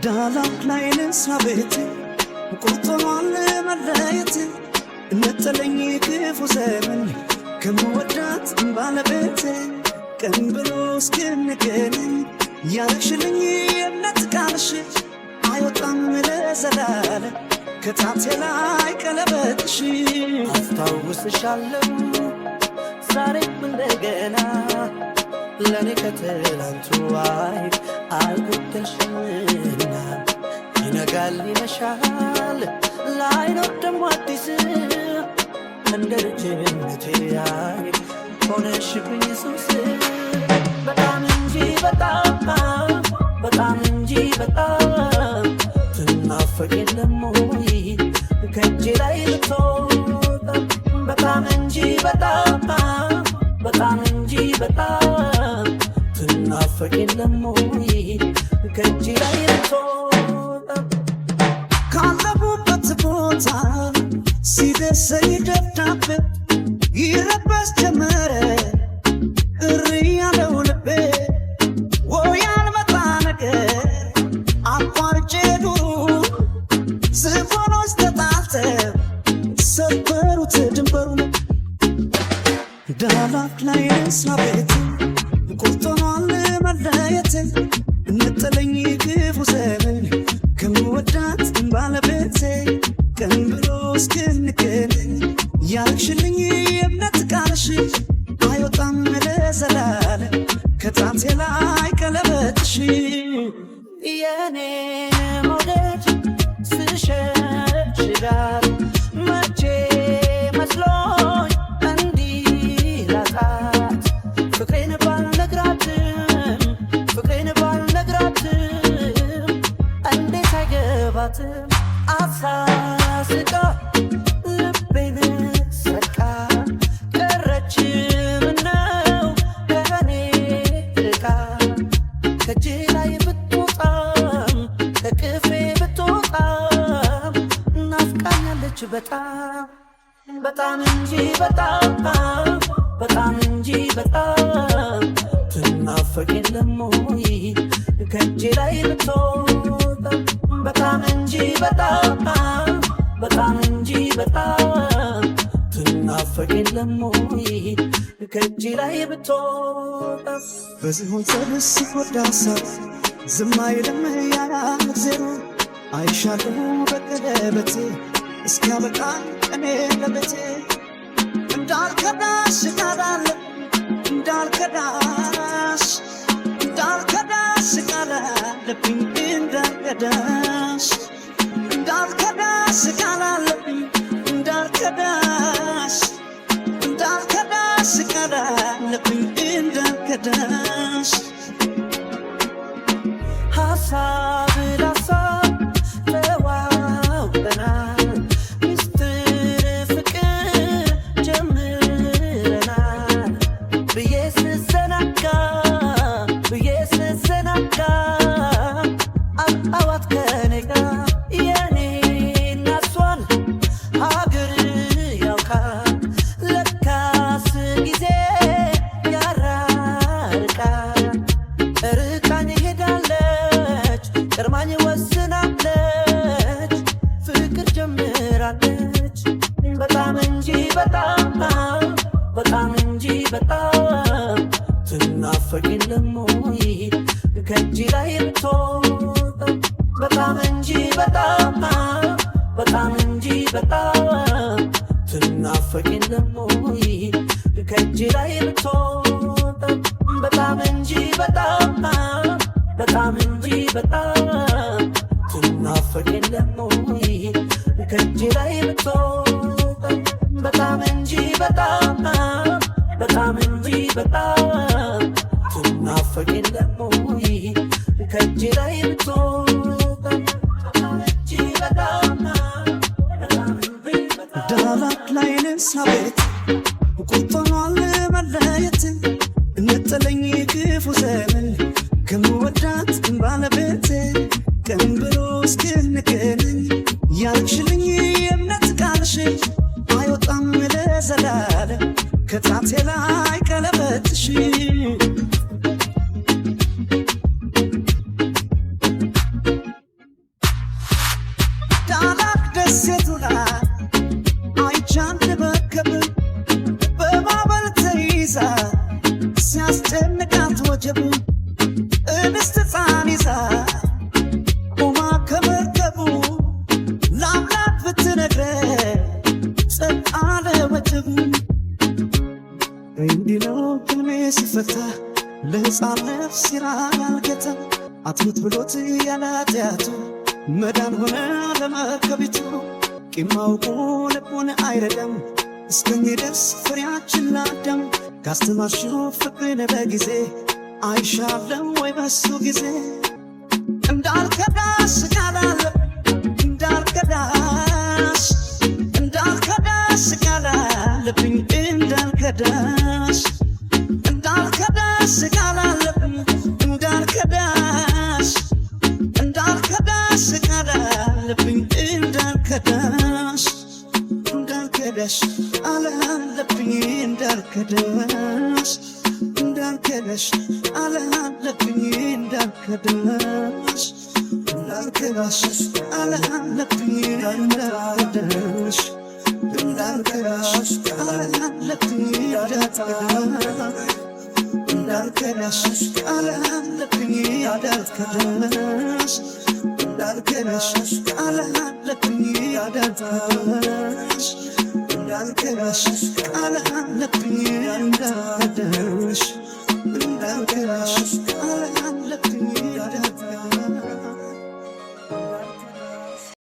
ዳላክ ላይ ልንሳቤት ቁርጦኗን መለየት እነጠለኝ ክፉ ዘመን ከምወዳት ባለቤት ቀን ብሎ እስክንገናኝ ያረግሽልኝ የእምነት ቃልሽ አይወጣም ለዘላለም ከጣቴ ላይ ቀለበትሽ አስታውስሻለሁ ዛሬም እንደገና ለኔ ከትላንቱ አይፍ አልጎደልሽምና ይነጋል ይመሻል ላይኖር ደሞ አዲስ እንደ ልጅነቴ አይፍ ሆነሽብኝ ሱስ በጣም እንጂ በጣም እንጂ በጣም ትናፈቅ የለም ወይ ከእጄ ላይ ልትወጣ በጣም እንጂ በጣም እንጂ በጣም ትናፈቅ የለም ወይ ከእጄ ላይ ልትወጣ ካለሁበት ቦታ ሲደርሰኝ ደብዳቤ ይረበስ ጀመረ እሪ ያለው ልቤ ወይ ያልመጣ ነገር አቋርጬ ዱሩ ዝሆኖች ተጣልተው ሰበሩት ድንበሩን ዳላክ ላይ ልንሳቤት ቁርጦኗን መለየት እንጥለኝ ክፉ ዘመን ከምወዳት ባለቤቴ ቀን ብሎ እስክንገናኝ ያረግሽልኝ የእምነት ቃልሽ አይወጣም ለዘላለም ከጣቴ ላይ ቀለበትሽ የኔ መውደድ ስሸሽጋር መቼ መስሎኝ እንዲህ ላጣት ፍቅሬን ባልነግራትም እንዴት አይገባትም አሳስቃ ልቤን ሰቃ ቀረች ምነው ከኔ ርቃ ከእጄ ላይ ብትወጣም ከቅፌ ብትወጣም ናፍቃኛለች በጣም እንጂ በጣም እንጂ በጣም ትናፈቅ የለም ወይ ከእጄ ላይ ብትወጣ በጣም እንጂ በጣም እንጂ በጣም ትናፈቅ የለም ወይ ከእጄ ላይ ብትወጣ በዝሆን ሰብስ ወዳ ሀሳብ ዝም አይልም ያላግዜሩ አይሻለሁ በቀለበቴ እስኪያበቃ ቀኔ ለቤቴ እንዳልከዳሽ ቃላለ እንዳልከዳሽ ቃላለብኝ እንዳልከዳሽ ቃላለብኝ እንዳልከዳሽ ቃላለብኝ እንዳልከዳሽ ሀሳብ ላሳብ ተዋውጠናል ሚስጥር ፍቅር ጀምረናል ብዬ ስዘናጋ አዋት ከኔ ጋር የኔና እሷን ሀገር ያውቃል ለካስ ጊዜ ያራርቃል ርቃኝ ሄዳለች ቀድማኝ ወስናለች ፍቅር ጀምራለች በጣም እንጂ በጣም እንጂ በጣም ትናፈቅ የለም ወይ ከእጄ ላይ ብትወጣ በጣም እንጂ በጣም እንጂ በጣም ትናፈቅ የለም ወይ ከእጄ ላይ ብትወጣ በጣም እንጂ በጣም እንጂ በጣም ትናፈቅ የለም ወይ ከእጄ ላይ ብትወጣ በጣም እንጂ በጣም እንጂ በጣም ትናፈቅ የለም ወይ ከእጄ ላይ ብትወጣ ዳላክ ላይ ልንሳቤት ቁርጦኗን መለየት እንጥለኝ ክፉ ዘመን ከምወዳት ባለቤቴ ቀን ብሎ እስክንገናኝ ያረግሽልኝ የእምነት ቃልሽ አይወጣም ለዘላለም ከጣቴ ላይ ቀለበትሽ አንድ መርከብ በማዕበል ተይዛ ሲያስጨንቃት ወጀብ እንስት ሕፃን ይዛ ቆማ ከመርከቡ ለአምላክ ብትነግረው ጸጥ አለ ወጀቡ። እንዲህ ነው ሕልሜ ሲፈታ ለሕፃን ነፍስ ይራራል ጌታ አትሙት ብሎት ያለ ኃጢአቱ መዳን ሆነ ለመርከቢቱ። ቂም አውቆ ልቡን አይረዳም እስከሚደርስ ፍሬያችን ለአዳም ካስተማርሽው ፍቅርን በጊዜ አይሻለም ወይ በሱ ጊዜ እንዳልከዳሽ ቃል አለብኝ እንዳልከዳሽ እንዳልከዳሽ ቃል አለብኝ እንዳልከዳሽ እንዳልከዳሽ ቃል አለብኝ እንዳልከዳሽ እንዳልከዳሽ ቃል አለብኝ እንዳልከዳሽ እንዳልከዳሽ ቃል አለብኝ እንዳልከዳሽ እንዳልከዳሽ ቃል አለብኝ እንዳልከዳሽ እንዳልከዳሽ ቃል አለብኝ እንዳልከዳሽ እንዳልከዳሽ ቃል አለብኝ እንዳልከዳሽ ቃል አለብኝ እንዳልከዳሽ እንዳልከዳሽ ቃል አለብኝ እንዳልከዳሽ እንዳልከዳሽ ቃል አለብኝ እንዳልከዳሽ እንዳልከዳሽ